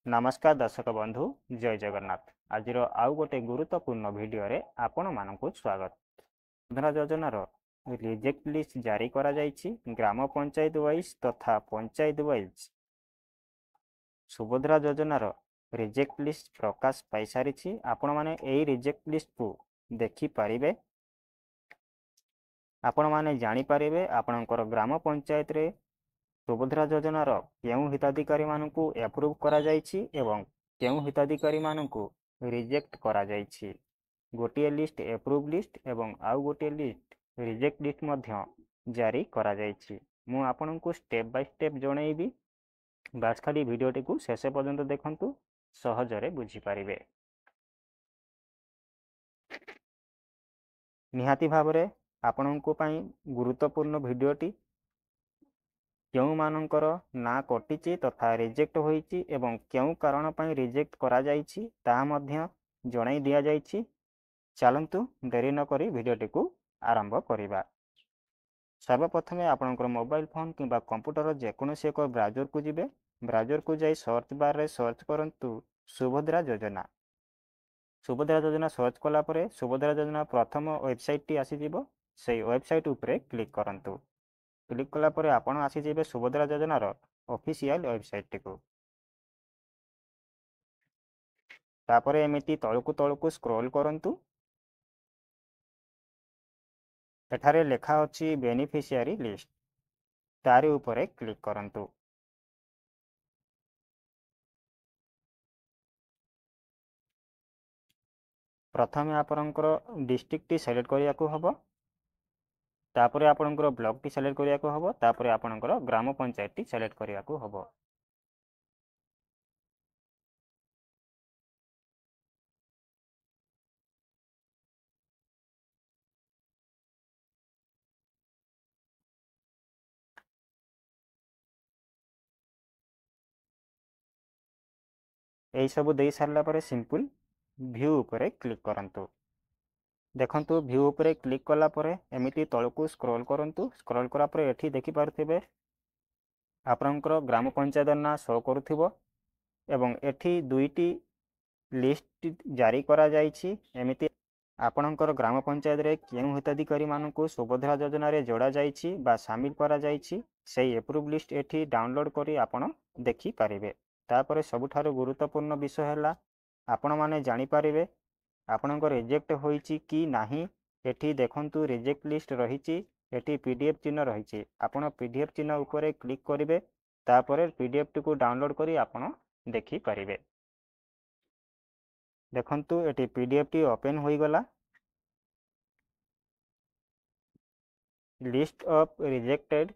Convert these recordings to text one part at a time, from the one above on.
नमस्कार दर्शक बंधु जय जगन्नाथ। आज आउ गोटे गुरुत्वपूर्ण भिडियो रे आपण मानकु स्वागत। सुभद्रा योजनार रिजेक्ट लिस्ट जारी करा जायछि ग्राम पंचायत वाइज तथा पंचायत वाइज। सुभद्रा योजनार रिजेक्ट लिस्ट प्रकाश पाई सारिछि। आपण माने एई रिजेक्ट लिस्ट को देखि पारिबे। आपण माने जानि पारिबे आपणकर ग्राम पंचायत रे सुभद्रा योजनार केउं हिताधिकारी मानकु एप्रूव करा जायछि एवं केउं हिताधिकारी मानकु रिजेक्ट करा जायछि। गोटिए लिस्ट एप्रूव लिस्ट एवं आउ गोटिए लिस्ट रिजेक्ट लिस्ट मध्य जारी करा जायछि। मु आपनकु स्टेप बाय स्टेप जणैबी। बास खाली भिडियोटी को शेष पर्यंत देखंतु, सहजरे बुझी पारिबे। निहाती भावरे आपनकु पई गुरुत्वपूर्ण भिडियोटी केउं मानकर ना कटिछि तथा रिजेक्ट होईछि एवं केउं कारण पई रिजेक्ट करा जायछि ता मध्य जणाई दिया जायछि। चलंतु देरी न करी भिडियोटी को आरंभ करिबा। सर्वप्रथमे आपनकर मोबाइल फोन किंबा कंप्यूटर जेकोनोसी एक ब्राउजर को जिबे। ब्राउजर को जाई सर्च बार रे सर्च करंतु सुभद्रा योजना। सुभद्रा योजना सर्च कला परे सुभद्रा योजना प्रथम वेबसाइट टी आसी जिवो। सेई वेबसाइट उपरे क्लिक करंतु। क्लिक कला परे आपण आसी जिबे सुभद्रा योजनार ऑफिशियल वेबसाइट को। तापरे एमिति तळकु स्क्रॉल करंतु। एठारे लेखा अछि बेनिफिशियरी लिस्ट, तारि उपरे क्लिक करंतु। प्रथमे आपनकर डिस्ट्रिक्ट टी सिलेक्ट करिया को हबो। तापरे आपनकर ब्लॉक टी सिलेक्ट करिया को हबो। तापरे आपनकर ग्राम पंचायत टी सिलेक्ट करिया को हबो। एई सब देई सारला परे सिंपल व्यू उपरे क्लिक करंतु। देखंतु व्यू उपरे क्लिक कला परे एमिति तळकु स्क्रॉल करंतु। स्क्रॉल करा परे एठी देखि पारथिबे आपनकर ग्राम पंचायत ना शो करूथिबो एवं एठी दुईटी लिस्ट जारी करा जायछि। एमिति आपनकर ग्राम पंचायत रे केउं हिताधिकारी मानकु सुभद्रा योजना रे जोड़ा जायछि बा शामिल करा जायछि सेई एप्रूव लिस्ट एठी डाउनलोड करी आपण देखि पारिबे। तापरे सबुठारु गुरुत्वपूर्ण विषय हैला आपण माने जानि पारिबे आपनकर रिजेक्ट होईछि कि नाही। एठी देखंतु रिजेक्ट लिस्ट रहिछि। एठी पीडीएफ चिन्ह रहिछि। आपण पीडीएफ चिन्ह उपरे क्लिक करिवे। तापरे पीडीएफ टी को डाउनलोड करी आपण देखि पारिबे। देखंतु एटी पीडीएफ टी ओपन होई गला। List of rejected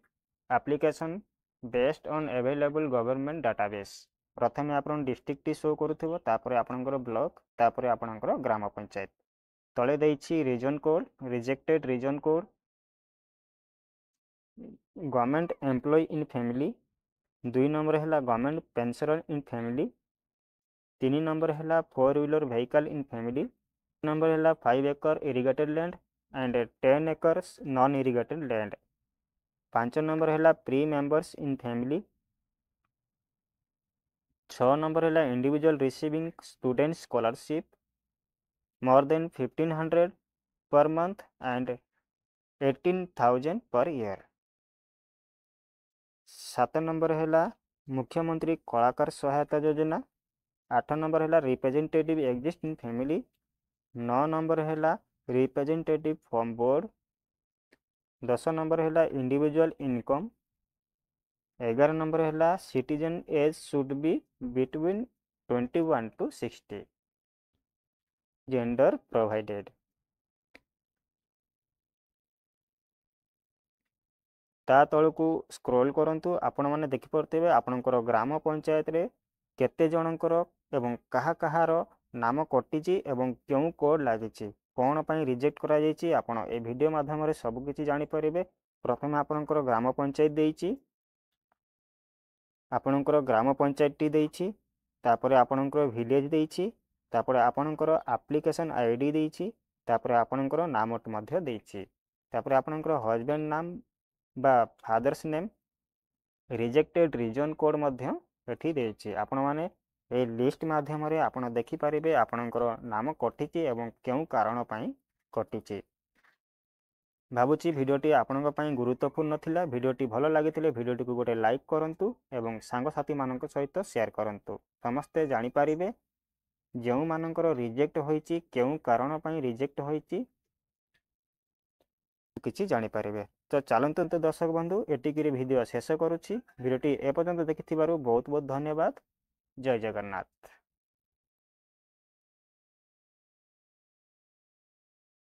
application based on available government database. प्रथमे आपण डिस्ट्रिक्ट टी शो करूथिबो। तापरे आपनकर ब्लॉक, तापरे आपनकर ग्राम पंचायत। तळे दैछि reason code, rejected reason code, government employ in family. 2 number हैला government pensioner in family. 3 number हैला 4 wheeler vehicle in family. Number हैला 5 acre irrigated land and 10 acres non irrigated land. 5 number हैला pre members in family. 6 number हैला individual receiving student scholarship more than 1500 per month and 18,000 per year. 7 number हैला मुख्यमंत्री कलाकार सहायता योजना। 8 number हैला representative exist in family. 9 number हैला representative from board. 10 number हैला इंडिविजुअल इनकम। 11 नंबर हैला citizen age should be between 21 to 60। Gender provided. ता तळकु स्क्रॉल करंतु। आपण माने देखि परतेबे आपनकर ग्राम पंचायत रे केते जनकर एवं कहा कहार नाम कटिछि एवं केउं कोड लागिछि, कोन पई रिजेक्ट करा जायछि। आपण ए वीडियो माध्यम रे सब किछि जानि परिबे। प्रथमे आपनकर ग्राम पंचायत देइछि। आपनकर ग्राम पंचायत टी देइछि। तापरे आपनकर विलेज देइछि। तापरे आपनकर एप्लीकेशन आईडी देइछि। तापरे आपनकर नामट मध्य देइछि। तापरे आपनकर हस्बैंड नाम बा father's name, rejected reason code मध्य एठी देइछि। आपण माने এই লিଷ୍ଟ ମାଧ୍ୟମରେ ଆପଣ ଦେଖିପାରିବେ ଆପଣଙ୍କର ନାମ କଟିଛି ଏବଂ କେଉଁ କାରଣ ପାଇଁ କଟିଛି। ଭାବୁଛି ଭିଡ଼ିଓଟି ଆପଣଙ୍କ ପାଇଁ ଗୁରୁତ୍ୱପୂର୍ଣ୍ଣ ଥିଲା। ଭିଡ଼ିଓଟି ଭଲ ଲାଗିଥିଲେ ଭିଡ଼ିଓଟିକୁ ଗୋଟେ ଲାଇକ୍ କରନ୍ତୁ ଏବଂ ସାଙ୍ଗସାଥିମାନଙ୍କ ସହିତ ସେୟାର କରନ୍ତୁ। ସମସ୍ତେ ଜାଣିପାରିବେ ଯେଉଁମାନଙ୍କର ରିଜେକ୍ଟ ହୋଇଛି କେଉଁ କାରଣ ପାଇଁ ରିଜେକ୍ଟ ହୋଇଛି କିଛି ଜାଣିପାରିବେ। ତ ଚାଲନ୍ତୁ ଦର୍ଶକ ବନ୍ଧୁ ଏତିକିରେ ଭିଡ଼ିଓ ଶେଷ କରୁଛି। ଭିଡ଼ିଓଟି ଏପର୍ଯ୍ୟନ୍ତ ଦେଖିଥିବାରୁ ବହୁତ ବହୁତ ଧନ୍ୟବାଦ। ଜୟ ଜଗନ୍ନାଥ।